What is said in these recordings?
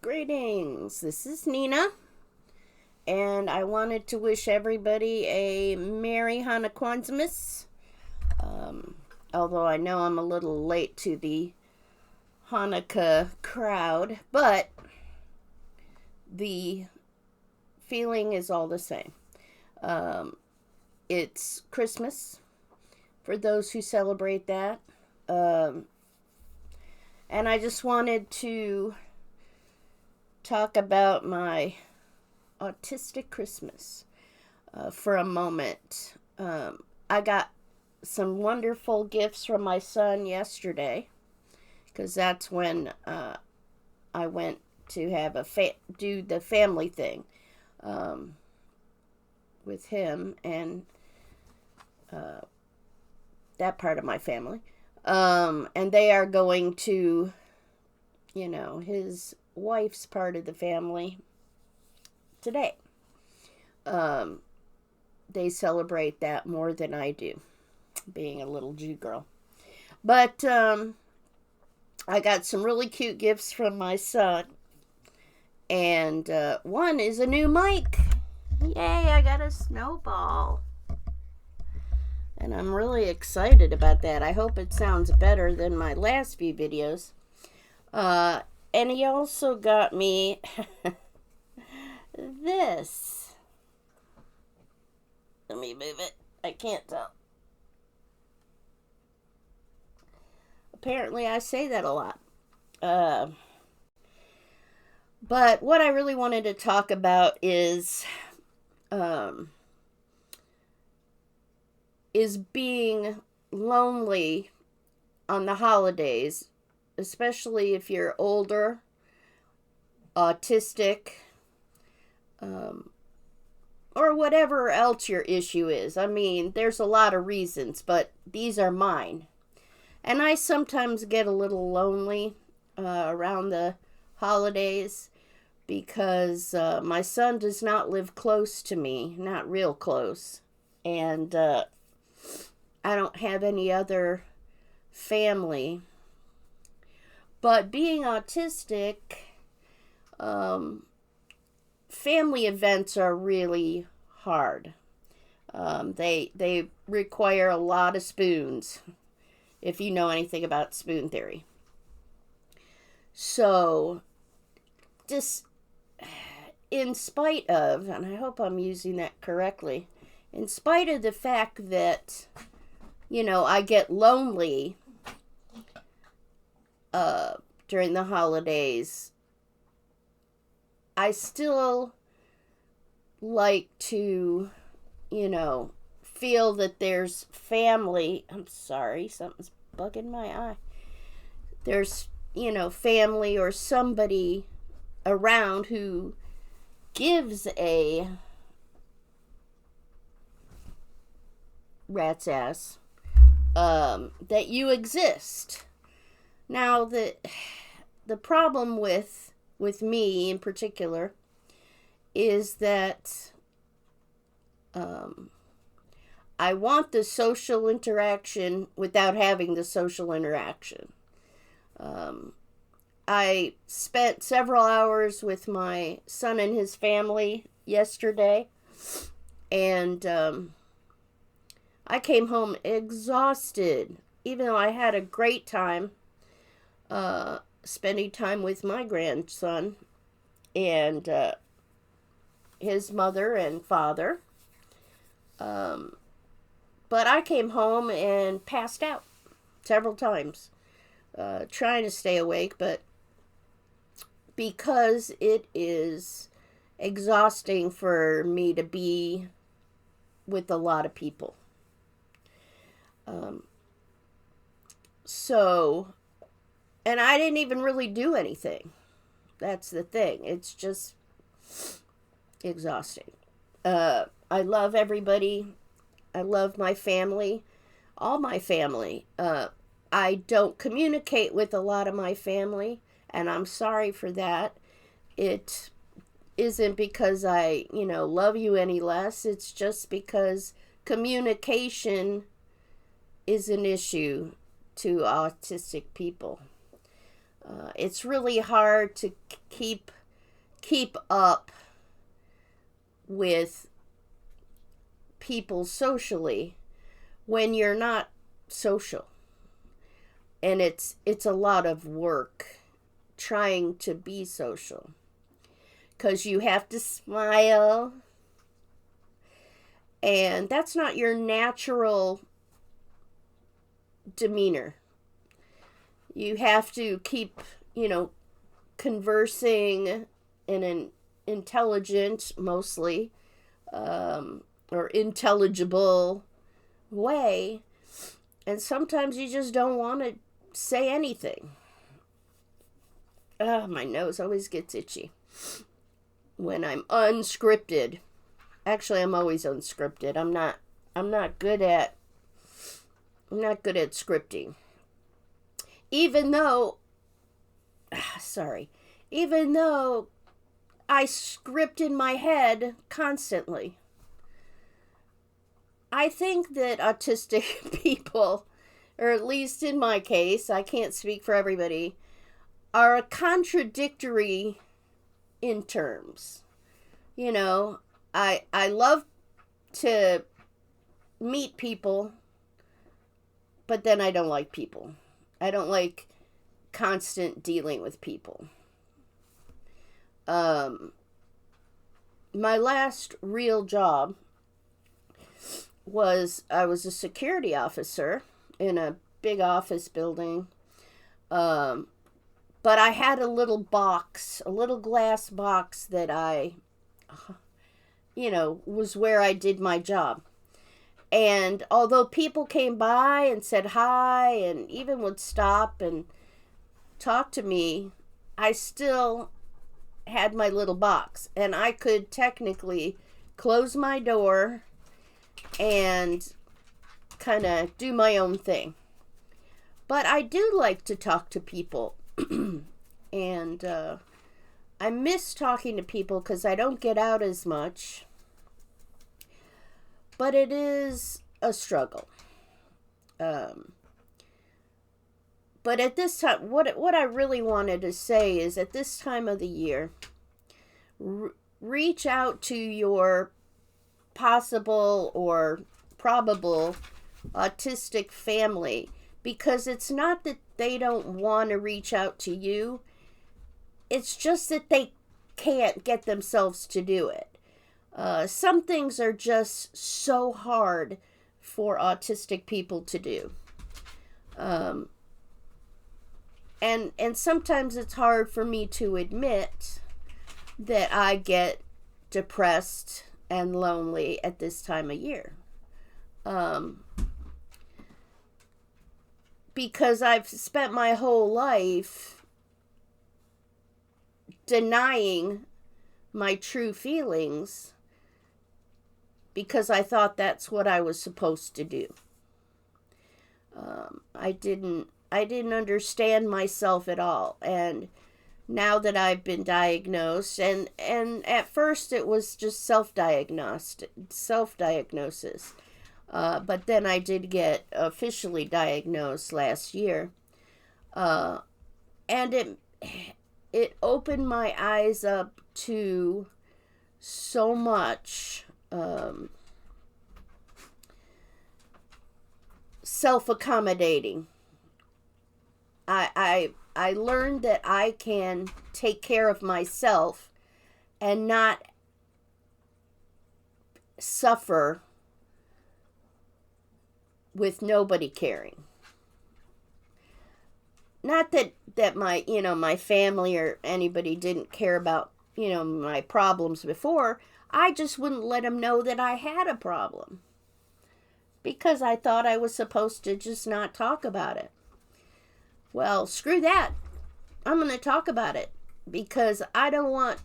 Greetings, this is Nina, and I wanted to wish everybody a Merry Hanukkah. Although I know I'm a little late to the Hanukkah crowd, but the feeling is all the same. It's Christmas for those who celebrate that, and I just wanted to talk about my autistic Christmas for a moment. I got some wonderful gifts from my son yesterday, because that's when I went to have do the family thing with him and that part of my family. And they are going to, his wife's part of the family today. They celebrate that more than I do, being a little Jew girl. But I got some really cute gifts from my son, and one is a new mic. Yay, I got a snowball. And I'm really excited about that. I hope it sounds better than my last few videos. And he also got me this. Let me move it. I can't tell. Apparently I say that a lot. But what I really wanted to talk about is being lonely on the holidays, especially if you're older, autistic, or whatever else your issue is. I mean, there's a lot of reasons, but these are mine. And I sometimes get a little lonely around the holidays because my son does not live close to me, not real close. And I don't have any other family. But being autistic, family events are really hard. They require a lot of spoons, if you know anything about spoon theory. So, just in spite of, and I hope I'm using that correctly, in spite of the fact that, I get lonely during the holidays, I still like to, feel that there's family. I'm sorry, something's bugging my eye. There's, family or somebody around who gives a rat's ass that you exist. Now, the problem with me in particular is that I want the social interaction without having the social interaction. I spent several hours with my son and his family yesterday, and I came home exhausted, even though I had a great time spending time with my grandson and his mother and father. But I came home and passed out several times, trying to stay awake, but because it is exhausting for me to be with a lot of people. And I didn't even really do anything. That's the thing. It's just exhausting. I love everybody. I love my family. All my family. I don't communicate with a lot of my family, and I'm sorry for that. It isn't because I, love you any less. It's just because communication is an issue to autistic people. It's really hard to keep up with people socially when you're not social. And it's a lot of work trying to be social, because you have to smile, and that's not your natural demeanor. You have to keep, conversing in an intelligent, mostly, or intelligible way. And sometimes you just don't want to say anything. My nose always gets itchy when I'm unscripted. Actually, I'm always unscripted. I'm not good at scripting. Even though I script in my head constantly. I think that autistic people, or at least in my case, I can't speak for everybody, are contradictory in terms. I love to meet people, but then I don't like people. I don't like constant dealing with people. My last real job I was a security officer in a big office building. But I had a little glass box that was where I did my job. And although people came by and said hi and even would stop and talk to me, I still had my little box. And I could technically close my door and kind of do my own thing. But I do like to talk to people. And I miss talking to people because I don't get out as much. But it is a struggle. But at this time, what I really wanted to say is, at this time of the year, reach out to your possible or probable autistic family, because it's not that they don't want to reach out to you. It's just that they can't get themselves to do it. Some things are just so hard for autistic people to do. And sometimes it's hard for me to admit that I get depressed and lonely at this time of year. Because I've spent my whole life denying my true feelings because I thought that's what I was supposed to do. I didn't understand myself at all. And now that I've been diagnosed, and at first it was just self-diagnosis, but then I did get officially diagnosed last year, and it opened my eyes up to so much self-accommodating. I learned that I can take care of myself and not suffer with nobody caring. Not that my family or anybody didn't care about, my problems before. I just wouldn't let them know that I had a problem, because I thought I was supposed to just not talk about it. Well, screw that. I'm going to talk about it, because I don't want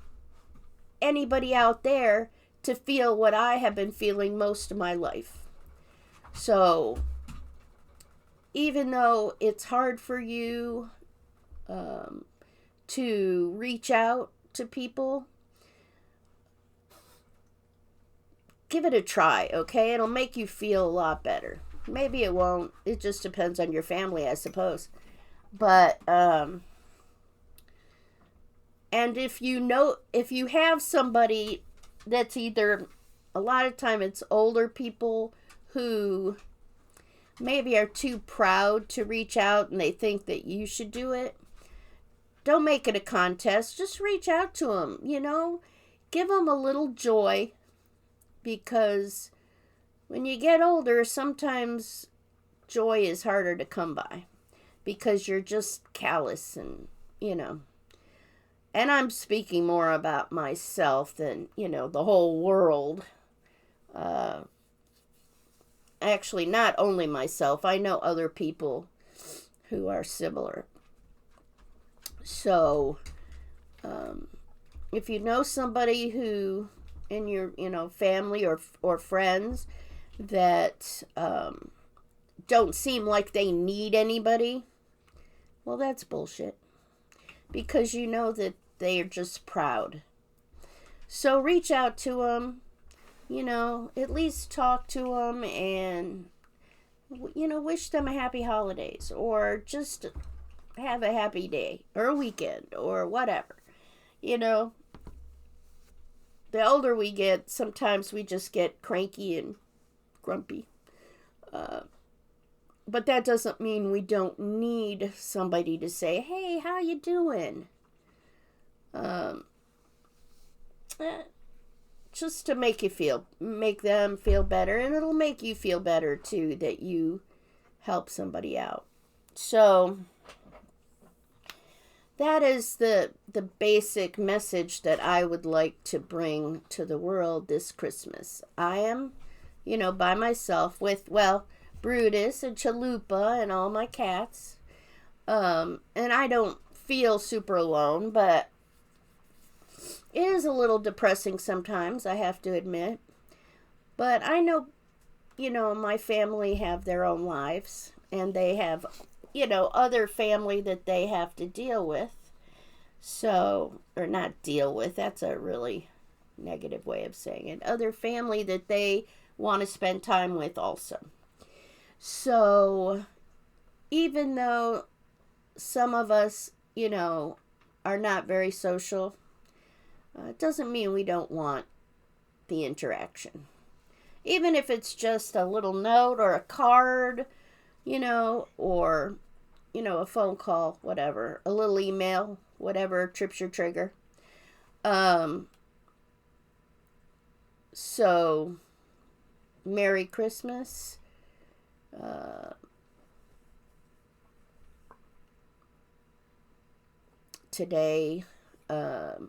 anybody out there to feel what I have been feeling most of my life. So, even though it's hard for you to reach out to people, give it a try, okay? It'll make you feel a lot better. Maybe it won't. It just depends on your family, I suppose. But And if you have somebody that's either, a lot of time it's older people who maybe are too proud to reach out and they think that you should do it, don't make it a contest. Just reach out to them, give them a little joy, because when you get older, sometimes joy is harder to come by because you're just callous and. And I'm speaking more about myself than, the whole world. Actually, not only myself, I know other people who are similar. So, if you know somebody who in your, family or friends that don't seem like they need anybody, well, that's bullshit. Because you know that they are just proud. So reach out to them, at least talk to them and, wish them a happy holidays, or just have a happy day or a weekend or whatever. The older we get, sometimes we just get cranky and grumpy. But that doesn't mean we don't need somebody to say, hey, how you doing? Just to make them feel better, and it'll make you feel better too that you help somebody out. So that is the basic message that I would like to bring to the world this Christmas. I am, by myself with, Brutus and Chalupa and all my cats. And I don't feel super alone, but it is a little depressing sometimes, I have to admit. But I know, my family have their own lives, and they have, other family that they have to deal with. So, or not deal with, that's a really negative way of saying it. Other family that they want to spend time with also. So, even though some of us, are not very social, it doesn't mean we don't want the interaction. Even if it's just a little note or a card, or, a phone call, whatever, a little email, whatever trips your trigger. So, Merry Christmas. Today, the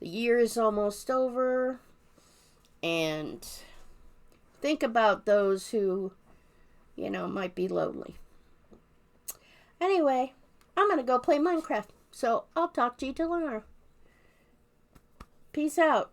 year is almost over, and think about those who, might be lonely. Anyway, I'm going to go play Minecraft, so I'll talk to you tomorrow. Peace out.